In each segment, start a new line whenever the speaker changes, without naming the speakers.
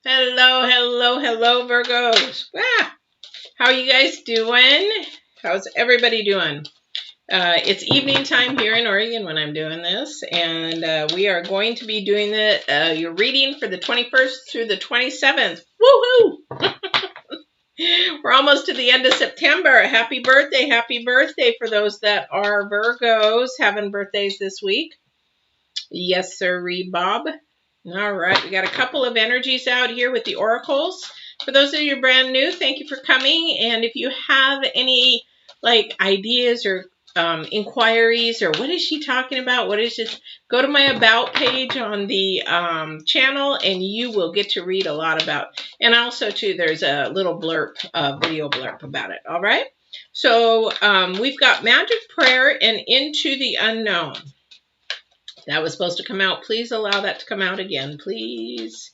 Hello, hello, hello, Virgos. How are you guys doing? How's everybody doing? It's evening time here in Oregon when I'm doing this, and we are going to be doing your reading for the 21st through the 27th. Woohoo! We're almost to the end of September. Happy birthday for those that are Virgos having birthdays this week. Yes, sirree, Bob. All right, we got a couple of energies out here with the oracles. For those of you brand new, thank you for coming. And if you have any ideas or inquiries or what is she talking about, what is this, go to my about page on the channel and you will get to read a lot about. And also too, there's a little blurb, video blurb about it. All right. So we've got magic prayer and into the unknown. That was supposed to come out. Please allow that to come out again, please.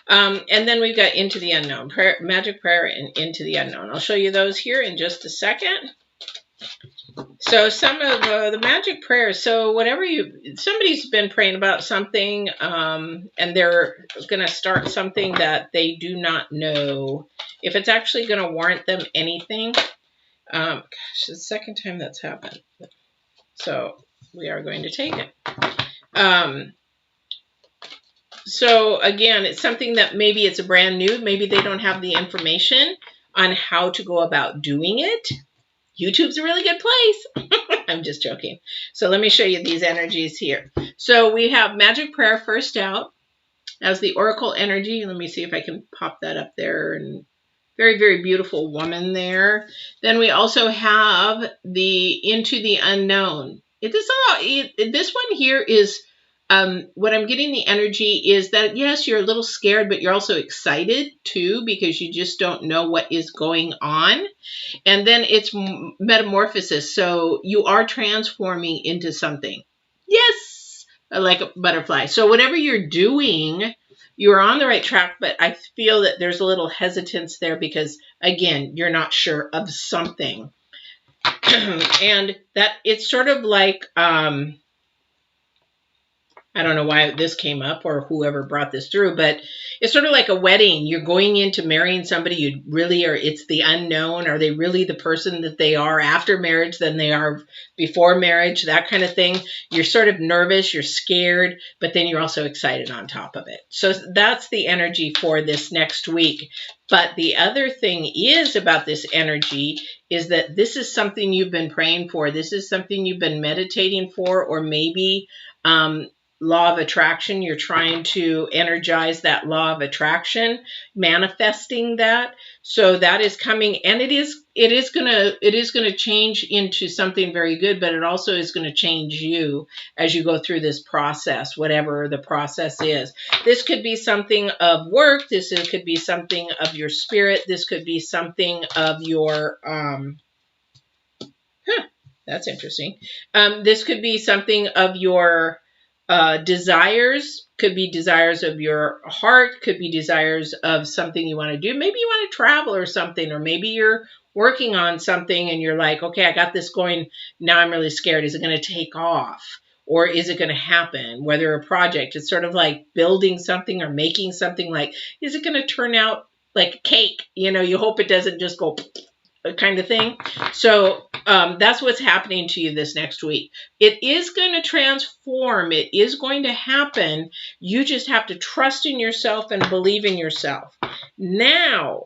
And then we've got into the unknown, magic prayer and into the unknown. I'll show you those here in just a second. So some of the magic prayers. So whatever somebody's been praying about something, and they're going to start something that they do not know if it's actually going to warrant them anything. Gosh, it's the second time that's happened. So we are going to take it. So again, it's something that maybe it's a brand new, maybe they don't have the information on how to go about doing it. YouTube's a really good place. I'm just joking. So let me show you these energies here. So we have magic prayer first out as the oracle energy. Let me see if I can pop that up there. And very, very beautiful woman there. Then we also have the into the unknown. This one here is what I'm getting the energy is that, yes, you're a little scared, but you're also excited too, because you just don't know what is going on. And then it's metamorphosis. So you are transforming into something. Yes, like a butterfly. So whatever you're doing, you're on the right track, but I feel that there's a little hesitance there because, again, you're not sure of something. And that it's sort of like, I don't know why this came up or whoever brought this through, but it's sort of like a wedding. You're going into marrying somebody you really are. It's the unknown. Are they really the person that they are after marriage than they are before marriage? That kind of thing. You're sort of nervous. You're scared, but then you're also excited on top of it. So that's the energy for this next week. But the other thing is about this energy is that this is something you've been praying for. This is something you've been meditating for, or maybe law of attraction. You're trying to energize that law of attraction, manifesting that. So that is coming, and it is gonna change into something very good, but it also is going to change you as you go through this process, whatever the process is. This could be something of work. This could be something of your spirit. This could be something of your that's interesting. This could be something of your desires, could be desires of your heart, could be desires of something you want to do. Maybe you want to travel or something, or maybe you're working on something and you're like, okay, I got this going. Now I'm really scared. Is it going to take off? Or is it going to happen? Whether a project, it's sort of like building something or making something, like, is it going to turn out like a cake? You know, you hope it doesn't just go kind of thing. So that's what's happening to you this next week. It is going to transform. It is going to happen. You just have to trust in yourself and believe in yourself. Now,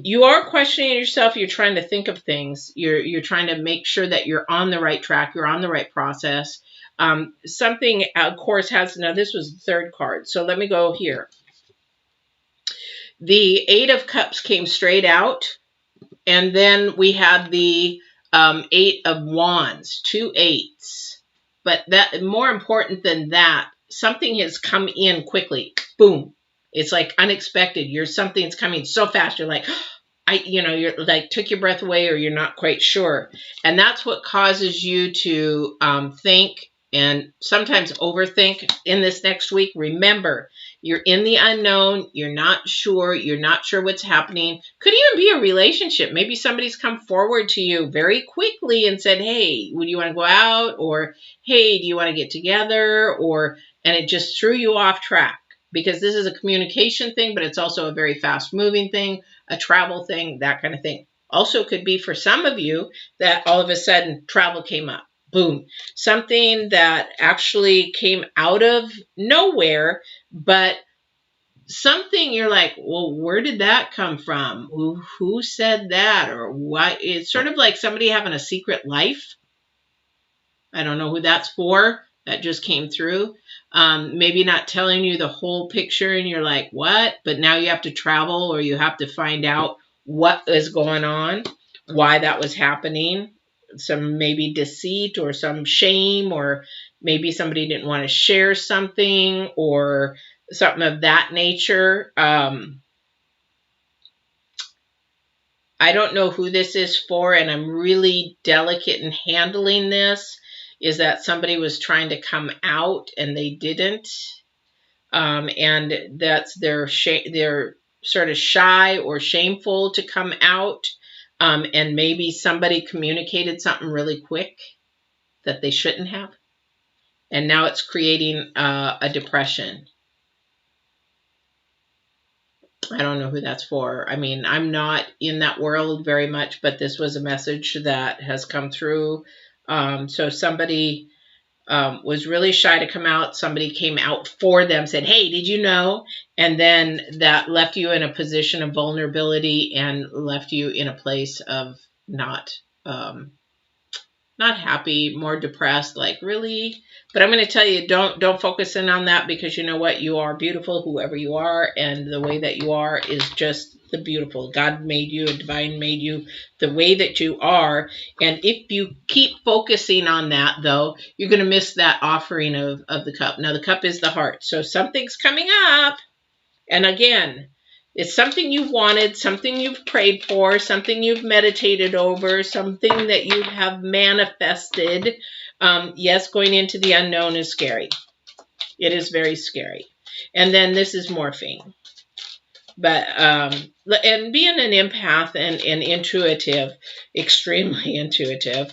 you are questioning yourself. You're trying to think of things. You're trying to make sure that you're on the right track. You're on the right process. Something, of course, now this was the third card. So let me go here. The Eight of Cups came straight out, and then we had the Eight of Wands, 2 8s. But that, more important than that, something has come in quickly. Boom. It's like unexpected. Something's coming so fast. You're like, you're like, took your breath away, or you're not quite sure. And that's what causes you to think and sometimes overthink in this next week. Remember, You're in the unknown. You're not sure. You're not sure what's happening. Could even be a relationship. Maybe somebody's come forward to you very quickly and said, hey, would you want to go out? Or, hey, do you want to get together? And it just threw you off track, because this is a communication thing, but it's also a very fast moving thing, a travel thing, that kind of thing. Also could be for some of you that all of a sudden travel came up. Boom. Something that actually came out of nowhere, but something you're like, well, where did that come from? Who said that? Or why? It's sort of like somebody having a secret life. I don't know who that's for. That just came through. Maybe not telling you the whole picture and you're like, what? But now you have to travel, or you have to find out what is going on, why that was happening. Some maybe deceit or some shame, or maybe somebody didn't want to share something or something of that nature. I don't know who this is for, and I'm really delicate in handling this. Is that somebody was trying to come out and they didn't, and that's they're sort of shy or shameful to come out, and maybe somebody communicated something really quick that they shouldn't have, and now it's creating a depression. I don't know who that's for. I mean, I'm not in that world very much, but this was a message that has come through. So somebody was really shy to come out. Somebody came out for them, said, hey, did you know? And then that left you in a position of vulnerability and left you in a place of not happy, more depressed, like, really? But I'm going to tell you, don't focus in on that, because you know what? You are beautiful, whoever you are, and the way that you are is just the beautiful. God made you, and divine made you the way that you are. And if you keep focusing on that, though, you're going to miss that offering of the cup. Now, the cup is the heart. So something's coming up. And again, it's something you've wanted, something you've prayed for, something you've meditated over, something that you have manifested. Yes, going into the unknown is scary. It is very scary. And then this is morphing. But, and being an empath and intuitive, extremely intuitive,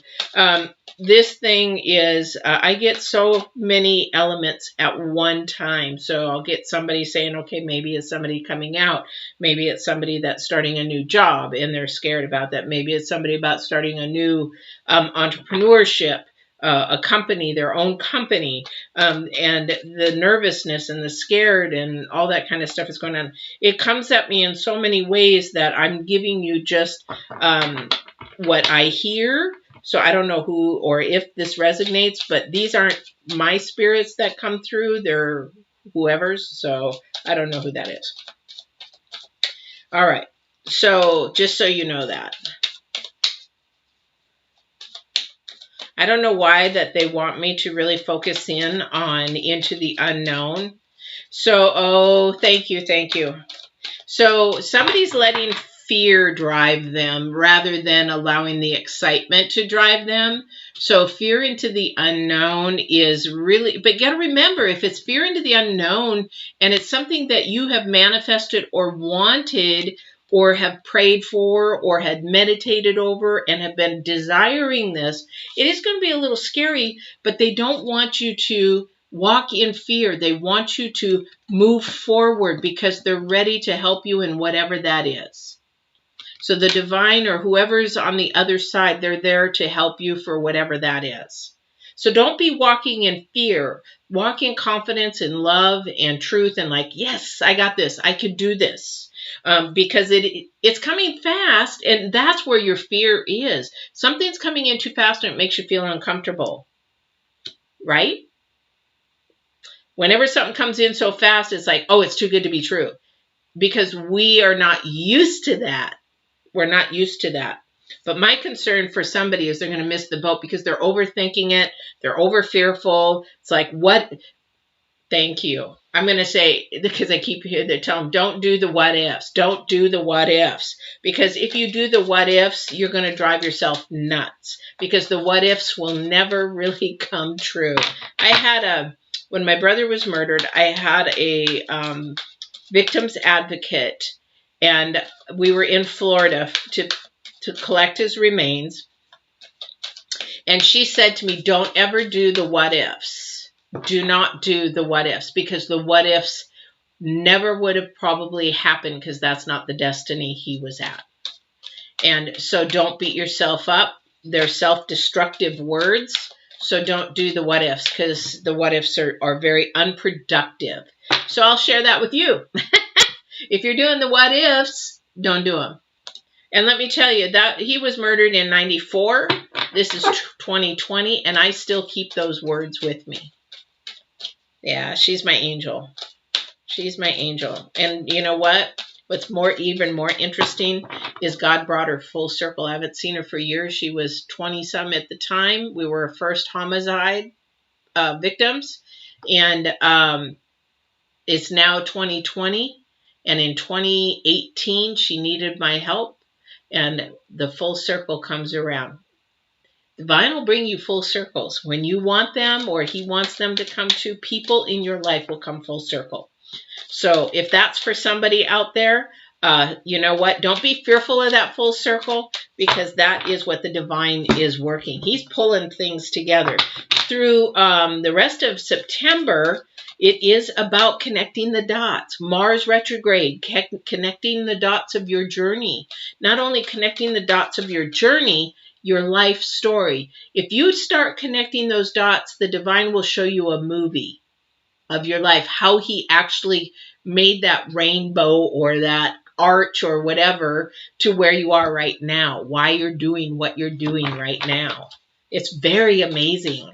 this thing is, I get so many elements at one time. So I'll get somebody saying, okay, maybe it's somebody coming out. Maybe it's somebody that's starting a new job and they're scared about that. Maybe it's somebody about starting a new entrepreneurship. A company, their own company, and the nervousness and the scared and all that kind of stuff is going on. It comes at me in so many ways that I'm giving you just what I hear. So I don't know who or if this resonates, but these aren't my spirits that come through. They're whoever's. So I don't know who that is. All right. So just so you know that. I don't know why that they want me to really focus in on into the unknown. So, oh, thank you. So somebody's letting fear drive them rather than allowing the excitement to drive them. So fear into the unknown is really, but you got to remember, if it's fear into the unknown and it's something that you have manifested or wanted or have prayed for or had meditated over and have been desiring this, it is going to be a little scary, but they don't want you to walk in fear. They want you to move forward because they're ready to help you in whatever that is. So the divine or whoever's on the other side, they're there to help you for whatever that is. So don't be walking in fear. Walk in confidence and love and truth and like, yes, I got this. I could do this. Because it's coming fast, and that's where your fear is. Something's coming in too fast and it makes you feel uncomfortable, right? Whenever something comes in so fast, it's like, oh, it's too good to be true, because we are not used to that. We're not used to that. But my concern for somebody is they're going to miss the boat because they're overthinking it. They're over fearful. It's like, what? Thank you. I'm going to say, because I keep hearing they tell them, don't do the what ifs. Don't do the what ifs. Because if you do the what ifs, you're going to drive yourself nuts. Because the what ifs will never really come true. I had when my brother was murdered, I had a victim's advocate, and we were in Florida to collect his remains. And she said to me, don't ever do the what ifs. Do not do the what ifs, because the what ifs never would have probably happened, because that's not the destiny he was at. And so don't beat yourself up. They're self-destructive words. So don't do the what ifs, because the what ifs are very unproductive. So I'll share that with you. If you're doing the what ifs, don't do them. And let me tell you that he was murdered in 94. This is 2020, and I still keep those words with me. Yeah, she's my angel. She's my angel. And you know what? What's even more interesting is God brought her full circle. I haven't seen her for years. She was 20-some at the time. We were her first homicide victims. And it's now 2020. And in 2018, she needed my help. And the full circle comes around. Divine will bring you full circles. When you want them, or he wants them to come to, people in your life will come full circle. So if that's for somebody out there, you know what? Don't be fearful of that full circle, because that is what the divine is working. He's pulling things together. Through the rest of September, it is about connecting the dots. Mars retrograde, connecting the dots of your journey. Not only connecting the dots of your journey, your life story. If you start connecting those dots, the divine will show you a movie of your life, how he actually made that rainbow or that arch or whatever to where you are right now, why you're doing what you're doing right now. It's very amazing.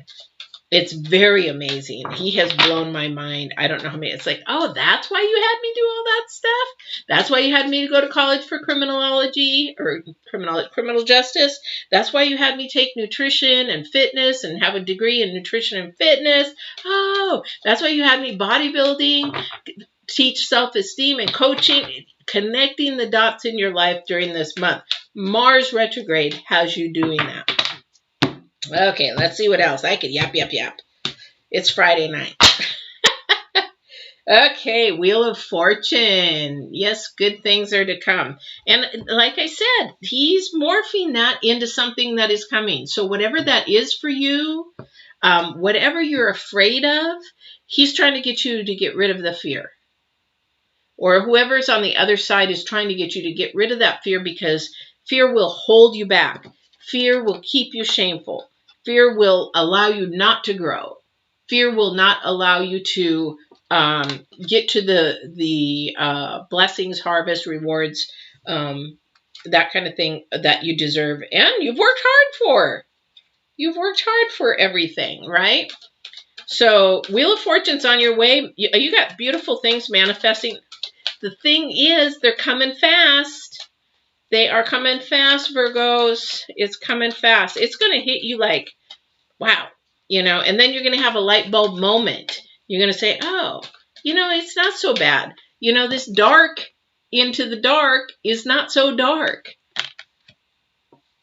It's very amazing. He has blown my mind. I don't know how many. It's like, oh, that's why you had me do all that stuff? That's why you had me to go to college for criminology or criminal justice? That's why you had me take nutrition and fitness and have a degree in nutrition and fitness? Oh, that's why you had me bodybuilding, teach self-esteem and coaching, connecting the dots in your life during this month. Mars retrograde has you doing that. Okay, let's see what else. I could yap. It's Friday night. Okay, Wheel of Fortune. Yes, good things are to come. And like I said, he's morphing that into something that is coming. So whatever that is for you, whatever you're afraid of, he's trying to get you to get rid of the fear. Or whoever's on the other side is trying to get you to get rid of that fear, because fear will hold you back. Fear will keep you shameful. Fear will allow you not to grow. Fear will not allow you to get to the blessings, harvest, rewards, that kind of thing that you deserve and you've worked hard for. You've worked hard for everything, right? So Wheel of Fortune's on your way. You got beautiful things manifesting. The thing is, they're coming fast. They are coming fast, Virgos. It's coming fast. It's going to hit you like, wow, you know, and then you're going to have a light bulb moment. You're going to say, oh, you know, it's not so bad. You know, this dark into the dark is not so dark.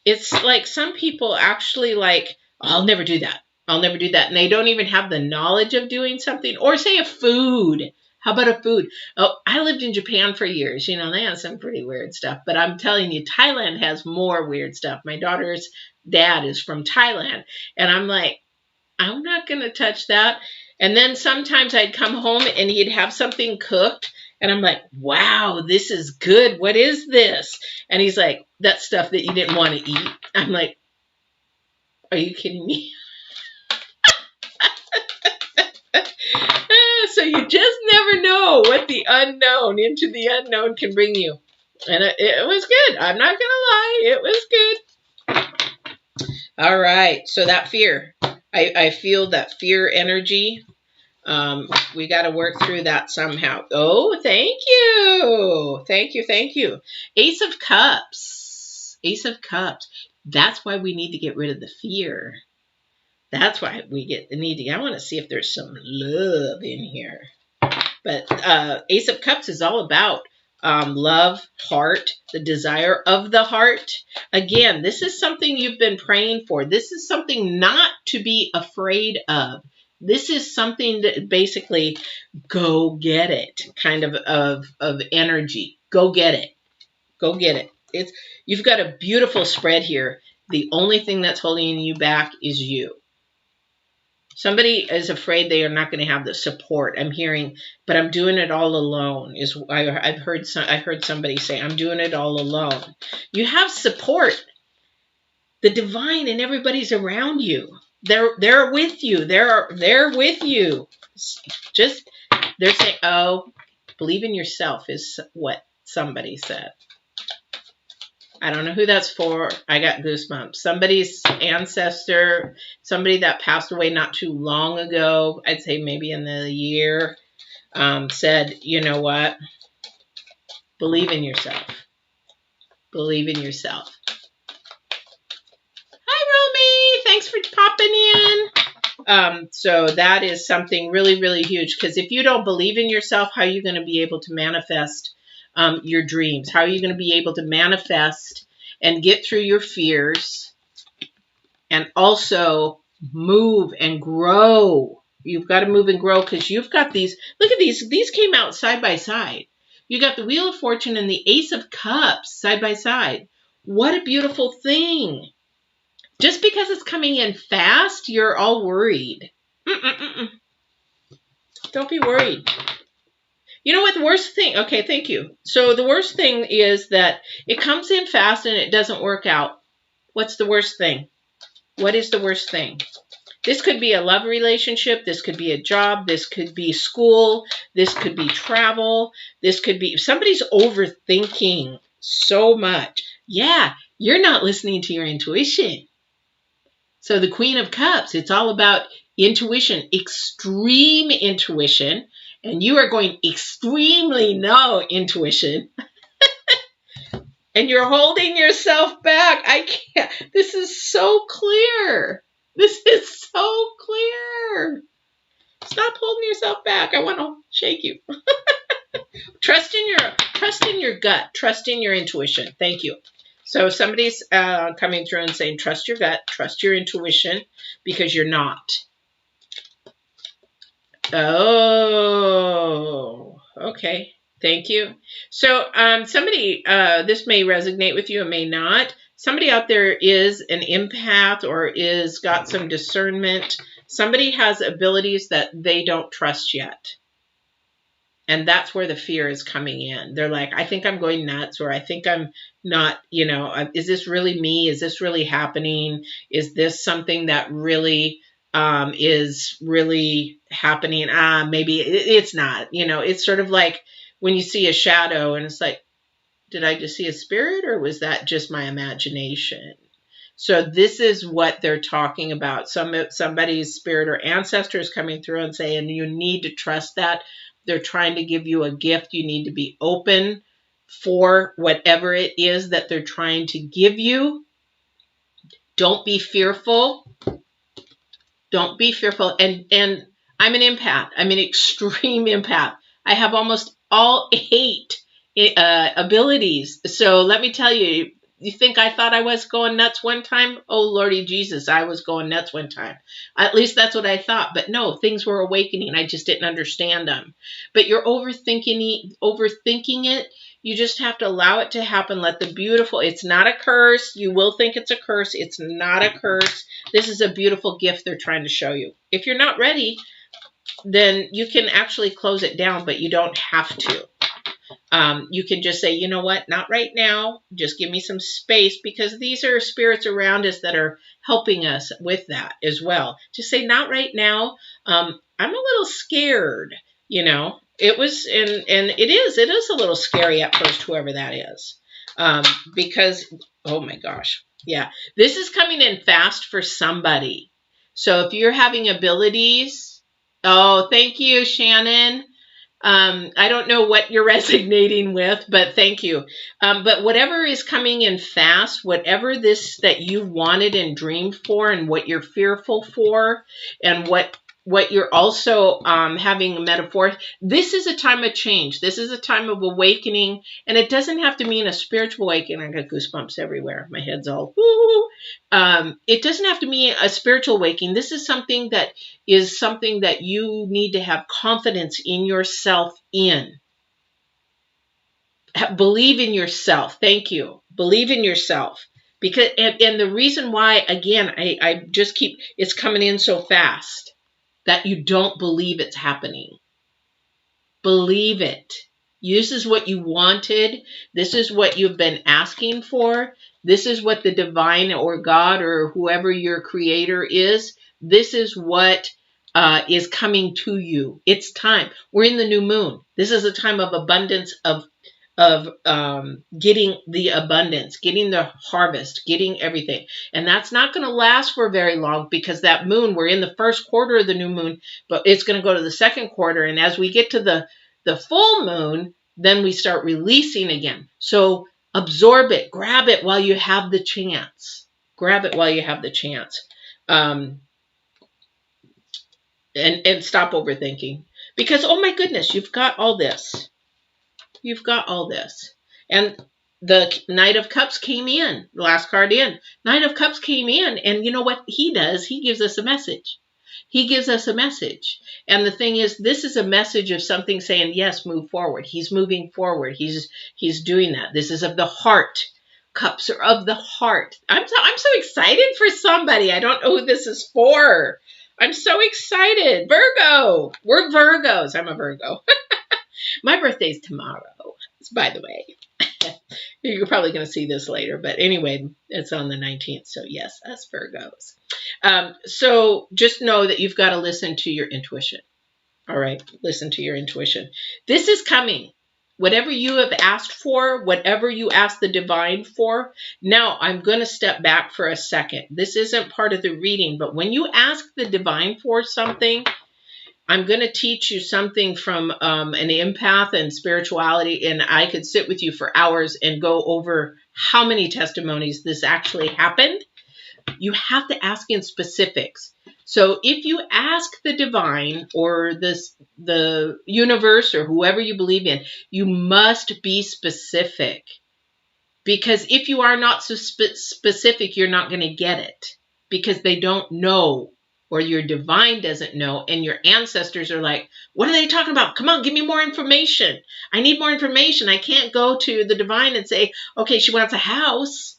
It's like some people actually like, I'll never do that. I'll never do that. And they don't even have the knowledge of doing something. Or say a food. How about a food? Oh, I lived in Japan for years. You know, they have some pretty weird stuff. But I'm telling you, Thailand has more weird stuff. My daughter's dad is from Thailand. And I'm like, I'm not going to touch that. And then sometimes I'd come home and he'd have something cooked. And I'm like, wow, this is good. What is this? And he's like, that stuff that you didn't want to eat. I'm like, are you kidding me? So you just never know what the unknown into the unknown can bring you. And it was good. I'm not going to lie. It was good. All right. So that fear. I feel that fear energy. We got to work through that somehow. Oh, thank you. Thank you. Ace of Cups. Ace of Cups. That's why we need to get rid of the fear. That's why we need to. I want to see if there's some love in here. But Ace of Cups is all about love, heart, the desire of the heart. Again, this is something you've been praying for. This is something not to be afraid of. This is something that basically go get it kind of energy. Go get it. Go get it. You've got a beautiful spread here. The only thing that's holding you back is you. Somebody is afraid they are not going to have the support. I'm hearing, but I'm doing it all alone. I heard somebody say, I'm doing it all alone. You have support. The divine and everybody's around you. They're with you. They're with you. Just they're saying, oh, believe in yourself is what somebody said. I don't know who that's for. I got goosebumps. Somebody's ancestor, somebody that passed away not too long ago, I'd say maybe in the year, said, you know what? Believe in yourself. Believe in yourself. Hi, Romy. Thanks for popping in. So that is something really, really huge. Because if you don't believe in yourself, how are you going to be able to manifest your dreams? How are you going to be able to manifest and get through your fears and also move and grow? You've got to move and grow because you've got these. Look at these. These came out side by side. You got the Wheel of Fortune and the Ace of Cups side by side. What a beautiful thing. Just because it's coming in fast, you're all worried. Don't be worried. You know what the worst thing, okay, thank you. So the worst thing is that it comes in fast and it doesn't work out. What's the worst thing? What is the worst thing? This could be a love relationship. This could be a job. This could be school. This could be travel. This could be, somebody's overthinking so much. Yeah, you're not listening to your intuition. So the Queen of Cups, it's all about intuition, extreme intuition. And you are going extremely no intuition. And you're holding yourself back. I can't. This is so clear. This is so clear. Stop holding yourself back. I want to shake you. Trust in your gut. Trust in your intuition. Thank you. So somebody's coming through and saying, trust your gut, trust your intuition, because you're not. Oh, okay. Thank you. So somebody, this may resonate with you, it may not. Somebody out there is an empath or is got some discernment. Somebody has abilities that they don't trust yet. And that's where the fear is coming in. They're like, I think I'm going nuts, or I think I'm not, you know, is this really me? Is this really happening? Is this something that really is really happening? Maybe it's not. You know, it's sort of like when you see a shadow and it's like, did I just see a spirit, or was that just my imagination? So this is what they're talking about. Somebody's spirit or ancestor is coming through and saying, you need to trust that. They're trying to give you a gift. You need to be open for whatever it is that they're trying to give you. Don't be fearful. Don't be fearful. And I'm an empath. I'm an extreme empath. I have almost all 8 abilities. So let me tell you, you think I thought I was going nuts one time? Oh, Lordy Jesus, I was going nuts one time. At least that's what I thought. But no, things were awakening. I just didn't understand them. But you're overthinking it. You just have to allow it to happen. Let the beautiful, it's not a curse. You will think it's a curse. It's not a curse. This is a beautiful gift they're trying to show you. If you're not ready, then you can actually close it down, but you don't have to. You can just say, you know what, not right now. Just give me some space, because these are spirits around us that are helping us with that as well. Just say, not right now. I'm a little scared, you know. It was, and it is a little scary at first, whoever that is. Because, oh my gosh. Yeah, this is coming in fast for somebody. So if you're having abilities, oh, thank you, Shannon. I don't know what you're resonating with, but thank you. But whatever is coming in fast, whatever this that you wanted and dreamed for, and what you're fearful for, and what what you're also having a metaphor, this is a time of change. This is a time of awakening, and it doesn't have to mean a spiritual awakening. I got goosebumps everywhere. My head's all woo. It doesn't have to mean a spiritual awakening. This is something that you need to have confidence in yourself in. Believe in yourself. Thank you. Believe in yourself. Because and the reason why, again, I just keep, it's coming in so fast that you don't believe it's happening. Believe it. This is what you wanted. This is what you've been asking for. This is what the divine or God or whoever your creator is. This is what is coming to you. It's time. We're in the new moon. This is a time of abundance, of getting the abundance, getting the harvest, getting everything. And that's not going to last for very long, because that moon, we're in the first quarter of the new moon, but it's going to go to the second quarter. And as we get to the full moon, then we start releasing again. So absorb it, grab it while you have the chance. Grab it while you have the chance. And stop overthinking, because, oh my goodness, you've got all this. You've got all this. And the Knight of Cups came in, the last card in. Knight of Cups came in, and you know what he does? He gives us a message. He gives us a message. And the thing is, this is a message of something saying, yes, move forward. He's moving forward. He's doing that. This is of the heart. Cups are of the heart. I'm so excited for somebody. I don't know who this is for. I'm so excited. Virgo. We're Virgos. I'm a Virgo. My birthday's tomorrow, by the way. You're probably going to see this later, but anyway, it's on the 19th. So yes, us Virgos. So just know that you've got to listen to your intuition. All right, listen to your intuition. This is coming. Whatever you have asked for, whatever you ask the divine for. Now, I'm going to step back for a second. This isn't part of the reading, but when you ask the divine for something, I'm going to teach you something from an empath and spirituality, and I could sit with you for hours and go over how many testimonies this actually happened. You have to ask in specifics. So if you ask the divine or the universe or whoever you believe in, you must be specific. Because if you are not so specific, you're not going to get it, because they don't know. Or your divine doesn't know, and your ancestors are like, what are they talking about? Come on, give me more information. I need more information. I can't go to the divine and say, okay, she wants a house.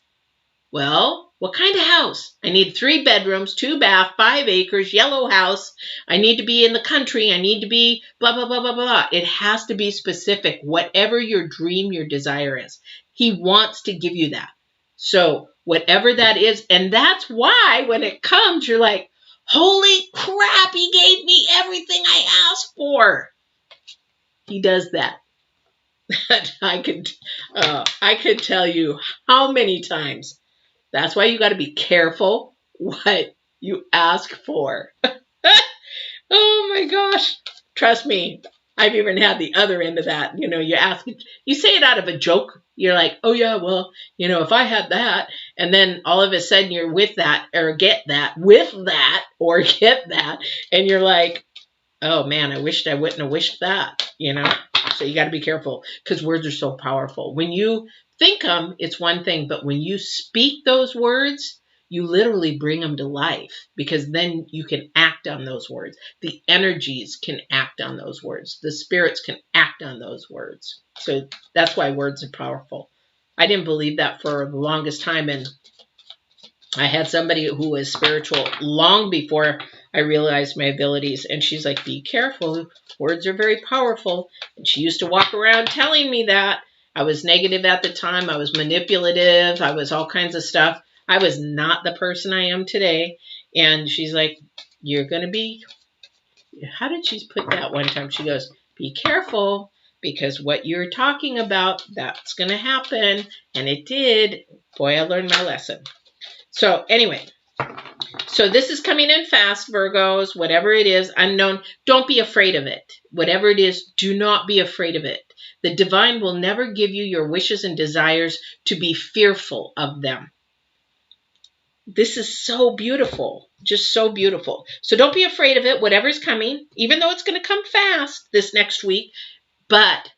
Well, what kind of house? I need 3 bedrooms, 2 baths, 5 acres, yellow house. I need to be in the country. I need to be blah, blah, blah, blah, blah. It has to be specific. Whatever your dream, your desire is, he wants to give you that. So whatever that is, and that's why when it comes, you're like, holy crap, he gave me everything I asked for. He does that. I could tell you how many times. That's why you got to be careful what you ask for. Oh my gosh. Trust me, I've even had the other end of that. You know, you say it out of a joke. You're like, oh yeah, well, you know, if I had that, and then all of a sudden you're with that, or get that, with that, or get that, and you're like, oh man, I wished I wouldn't have wished that, you know? So you got to be careful, because words are so powerful. When you think them, it's one thing, but when you speak those words, you literally bring them to life, because then you can act on those words. The energies can act on those words. The spirits can act on those words. So that's why words are powerful. I didn't believe that for the longest time, and I had somebody who was spiritual long before I realized my abilities, and she's like, be careful. Words are very powerful. And she used to walk around telling me that. I was negative at the time. I was manipulative. I was all kinds of stuff. I was not the person I am today. And she's like, you're going to be, how did she put that one time? She goes, be careful, because what you're talking about, that's going to happen. And it did. Boy, I learned my lesson. So anyway, so this is coming in fast, Virgos, whatever it is, unknown. Don't be afraid of it. Whatever it is, do not be afraid of it. The divine will never give you your wishes and desires to be fearful of them. This is so beautiful, just so beautiful. So don't be afraid of it, whatever's coming, even though it's going to come fast this next week. But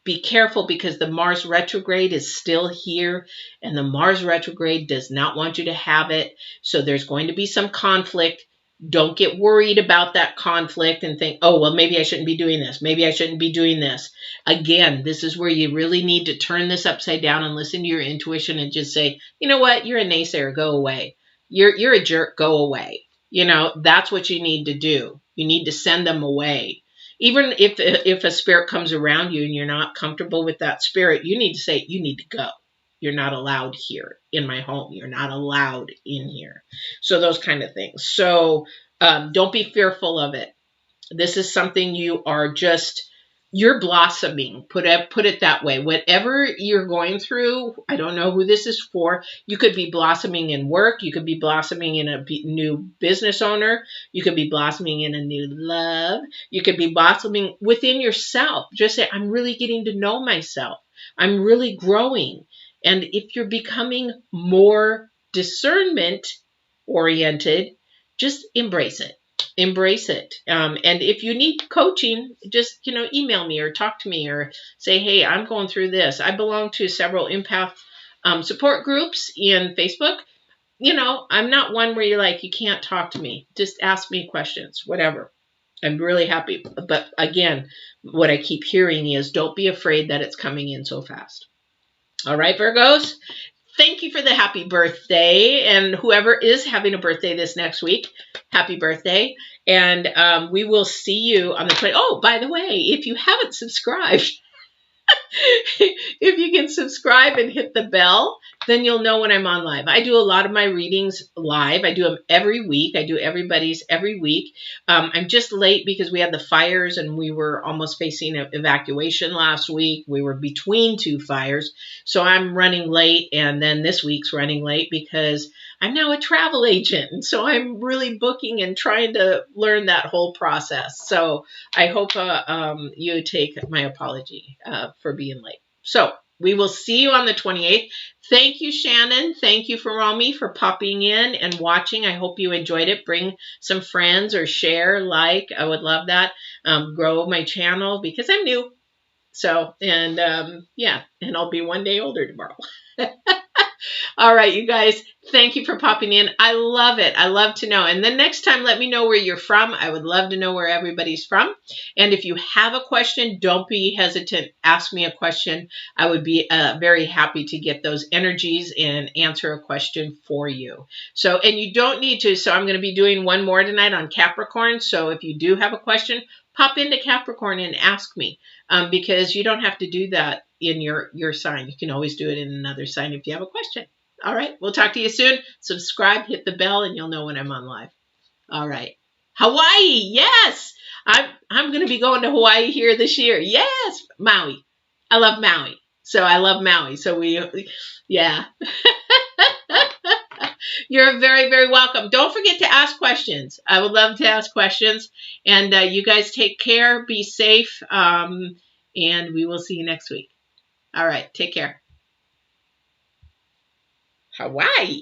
be careful, because the Mars retrograde is still here, and the Mars retrograde does not want you to have it. So there's going to be some conflict. Don't get worried about that conflict and think, oh, well, maybe I shouldn't be doing this. Maybe I shouldn't be doing this. Again, this is where you really need to turn this upside down and listen to your intuition and just say, you know what? You're a naysayer. Go away. You're a jerk. Go away. That's what you need to do. You need to send them away. Even if a spirit comes around you and you're not comfortable with that spirit, you need to say, you need to go. You're not allowed here in my home. You're not allowed in here. So those kind of things. So don't be fearful of it. This is something you're blossoming. Put it that way. Whatever you're going through, I don't know who this is for. You could be blossoming in work. You could be blossoming in a new business owner. You could be blossoming in a new love. You could be blossoming within yourself. Just say, I'm really getting to know myself. I'm really growing. And if you're becoming more discernment oriented, just embrace it. Embrace it. And if you need coaching, just, email me or talk to me or say, hey, I'm going through this. I belong to several empath support groups in Facebook. I'm not one where you're like, you can't talk to me. Just ask me questions, whatever. I'm really happy. But again, what I keep hearing is don't be afraid that it's coming in so fast. All right, Virgos. Thank you for the happy birthday. And whoever is having a birthday this next week, happy birthday. And we will see you on the 20th. Oh, by the way, if you haven't subscribed, if you can subscribe and hit the bell, then you'll know when I'm on live. I do a lot of my readings live. I do them every week. I do everybody's every week. I'm just late because we had the fires and we were almost facing an evacuation last week. We were between two fires. So I'm running late, and then this week's running late because I'm now a travel agent. And so I'm really booking and trying to learn that whole process. So I hope you take my apology for being late. So we will see you on the 28th. Thank you, Shannon. Thank you, Romy, for popping in and watching. I hope you enjoyed it. Bring some friends or share, like. I would love that. Grow my channel because I'm new. So, and yeah, and I'll be one day older tomorrow. All right, you guys, thank you for popping in. I love it. I love to know. And then next time, let me know where you're from. I would love to know where everybody's from. And if you have a question, don't be hesitant. Ask me a question. I would be very happy to get those energies and answer a question for you. So, and you don't need to. So I'm going to be doing one more tonight on Capricorn. So if you do have a question, pop into Capricorn and ask me, because you don't have to do that in your sign. You can always do it in another sign if you have a question. All right. We'll talk to you soon. Subscribe, hit the bell, and you'll know when I'm on live. All right. Hawaii. Yes. I'm going to be going to Hawaii here this year. Yes. Maui. I love Maui. So I love Maui. So yeah. You're very, very welcome. Don't forget to ask questions. I would love to ask questions. And you guys take care. Be safe. And we will see you next week. All right. Take care. Hawaii.